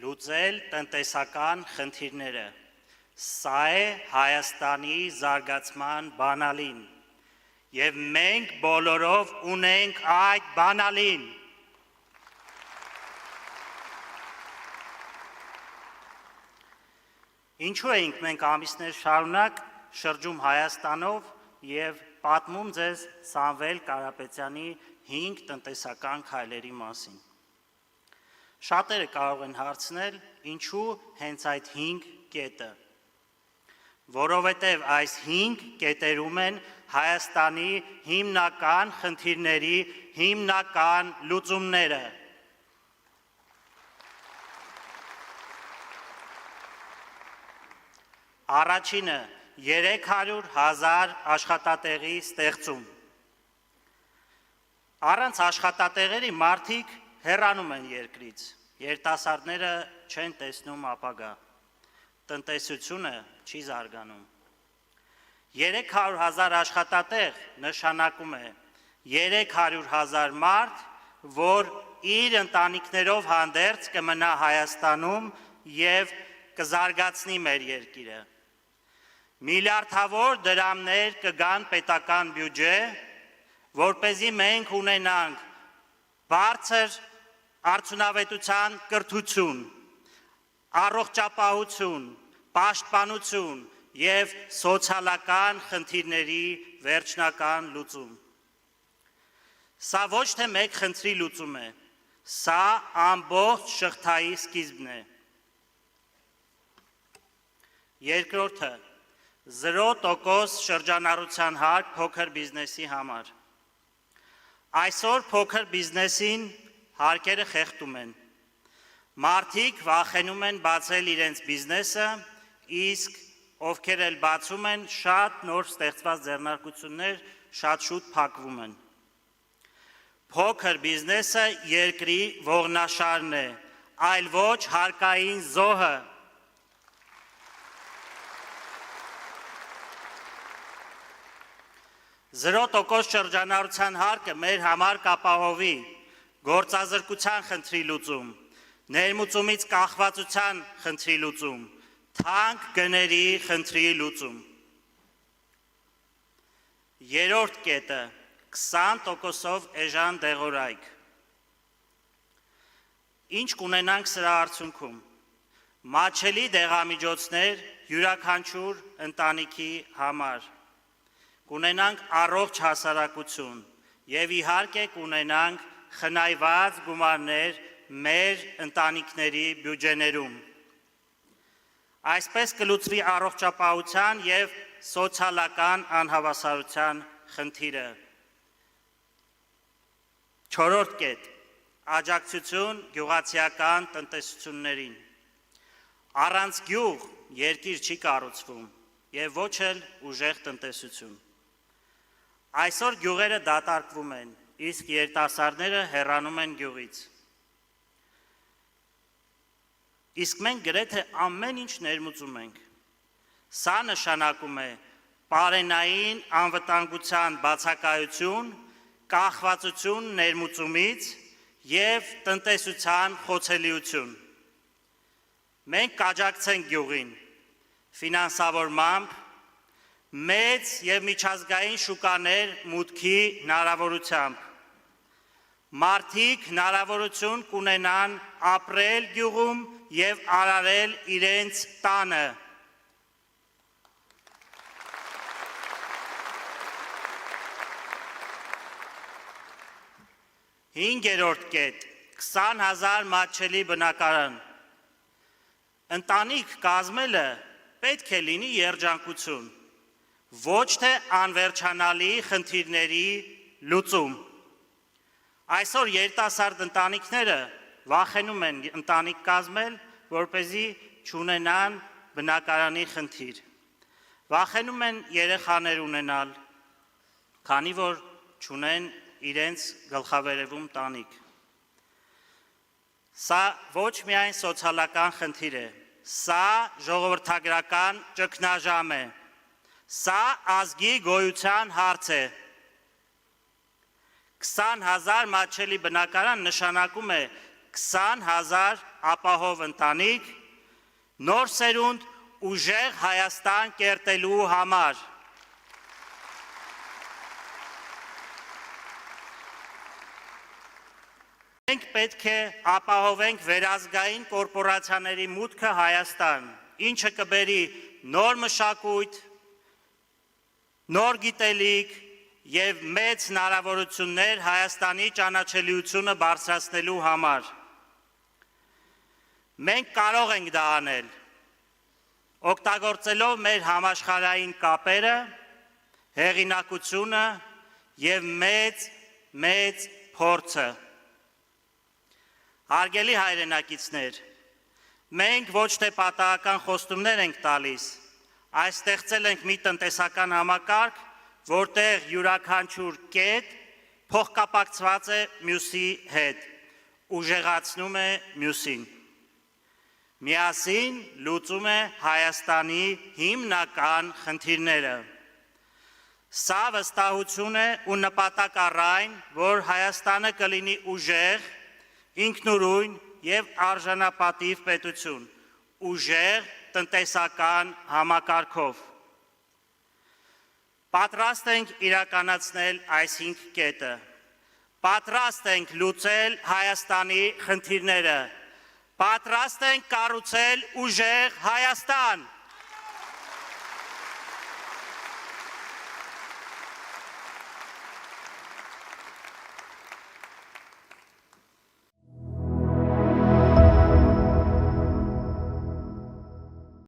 լուծել տնտեսական խնդիրները։ Սա է Հայաստանի զարգացման բանալին, և մենք բոլորով ունենք այդ բանալին։ Ինչու էինք մենք ամիսներ շարունակ շրջում Հայաստանով և պատմում ձեզ Սամվել Կարապետյանի 5 տնտեսական քայլերի մասին։ Շատերը կարող են հարցնել, ինչու հենց այդ 5 կետը, որովհետև այս 5 կետերում են Հայաստանի հիմնական խնդիրների հիմնական լուծումները։ Առաջինը 300,000 աշխատատեղի ստեղծում։ Առանց աշխատատեղերի մարդիկ հեռանում են երկրից, երիտասարդները չեն տեսնում ապագա, տնտեսությունը չի զարգանում։ 300,000 աշխատատեղ նշանակում է 300,000 մարդ, որ իր ընտանիքներով հանդերձ կմնա Հայաստանում և կզարգացնի մեր երկիրը։ Միլիարդավոր դրամներ կգան պետական բյուջե, որպեսզի մենք ունենանք բարձր արդյունավետության կրթություն, առողջապահություն, պաշտպանություն և սոցիալական խնդիրների վերջնական լուծում։ Սա ոչ թե մեկ խնդրի լուծում է, սա ամբողջ շղթայի սկիզբն է։ Երկրորդը 0% շրջանառության հարկ փոքր բիզնեսի համար։ Այսօր փոքր բիզնեսին հարկերը խեղդում են։ Մարդիկ վախենում են բացել իրենց բիզնեսը, իսկ ովքեր էլ բացում են, շատ նոր ստեղծված ձեռնարկություններ շատ շուտ փակվում են։ Փոքր բիզնեսը երկրի ողնաշարն է, այլ ոչ հարկային զոհը։ Զրո տոկոս շրջանառության հարկը մեր համար կապահովի գործազրկության խնդրի լուծում, ներմուծումից կախվածության խնդրի լուծում, թանկ գների խնդրի լուծում։ Երրորդ կետը 20%-ով էժան դեղորայք։ Ինչ կունենանք սրա արդյունքում։ Մատչելի դեղամիջոցներ յուրաքանչյուր ընտանիքի համար։ Կունենանք առողջ հասարակություն և իհարկե կունենանք խնայված գումարներ մեր ընտանիքների բյուջեներում։ Այսպես կլուծվի առողջապահության և սոցիալական անհավասարության խնդիրը։ Չորրորդ կետ՝ աջակցություն գյուղացիական տնտեսություններին։ Առանց գյուղ երկիր չի կառուցվում և ոչ էլ ուժեղ տնտեսություն։ Այսօր գյուղերը դատարկվում են, իսկ երիտասարդները հեռանում են գյուղից։ Իսկ մենք գրեթե ամեն ինչ ներմուծում ենք։ Սա նշանակում է պարենային անվտանգության բացակայություն, կախվածություն ներմուծումից և տնտեսության խոցելիություն։ Մենք կաջակցենք գյուղին ֆինանսավորմամբ, մեծ և միջազգային շուկաներ մուտքի հնարավորությամբ։ Մարդիկ հնարավորություն կունենան ապրել գյուղում և արարել իրենց տանը։ Հինգերորդ կետ՝ 20,000 մատչելի բնակարան։ Ընտանիք կազմելը պետք է լինի երջանկություն, ոչ թե անվերջանալի խնդիրների լուծում։ Այսօր երիտասարդ ընտանիքները վախենում են ընտանիք կազմել, որպեսզի չունենան բնակարանի խնդիր։ Վախենում են երեխաներ ունենալ, քանի որ չունեն իրենց գլխավերևում տանիք։ Սա ոչ միայն սոցիալական խնդիր է, սա ժողովրդագրական ճգնաժամ է, սա ազգի գոյության հարց է։ 20,000 մատչելի բնակարան նշանակում է 20,000 ապահով ընտանիք, նոր սերունդ ուժեղ Հայաստան կերտելու համար։ Մենք պետք է ապահովենք վերազգային կորպորացիաների մուտքը Հայաստան, ինչը կբերի նոր մշակույթ, նոր գիտելիք և մեծ հնարավորություններ Հայաստանի ճանաչելիությունը բարձրացնելու համար։ Մենք կարող ենք դա անել, օգտագործելով մեր համաշխարհային կապերը, հեղինակությունը և մեծ փորձը։ Հարգելի հայրենակիցներ, մենք ոչ թե պատահական խոստումներ ենք տալիս, այլ ստեղծել ենք մի տնտեսական համակարգ, որտեղ յուրաքանչյուր կետ փոխկապակցված է մյուսի հետ, ուժեղացնում է մյուսին։ Միասին լուծում է Հայաստանի հիմնական խնդիրները։ Սա վստահություն է ու նպատակ առ այն, որ Հայաստանը կլինի ուժեղ, ինքնուրույն և արժանապատիվ պետություն, ուժեղ տնտեսական համակարգով։ Պատրաստ ենք իրականացնել այս 5 կետը, պատրաստ ենք լուծել Հայաստանի խնդիրները, պատրաստ ենք կառուցել ուժեղ Հայաստան։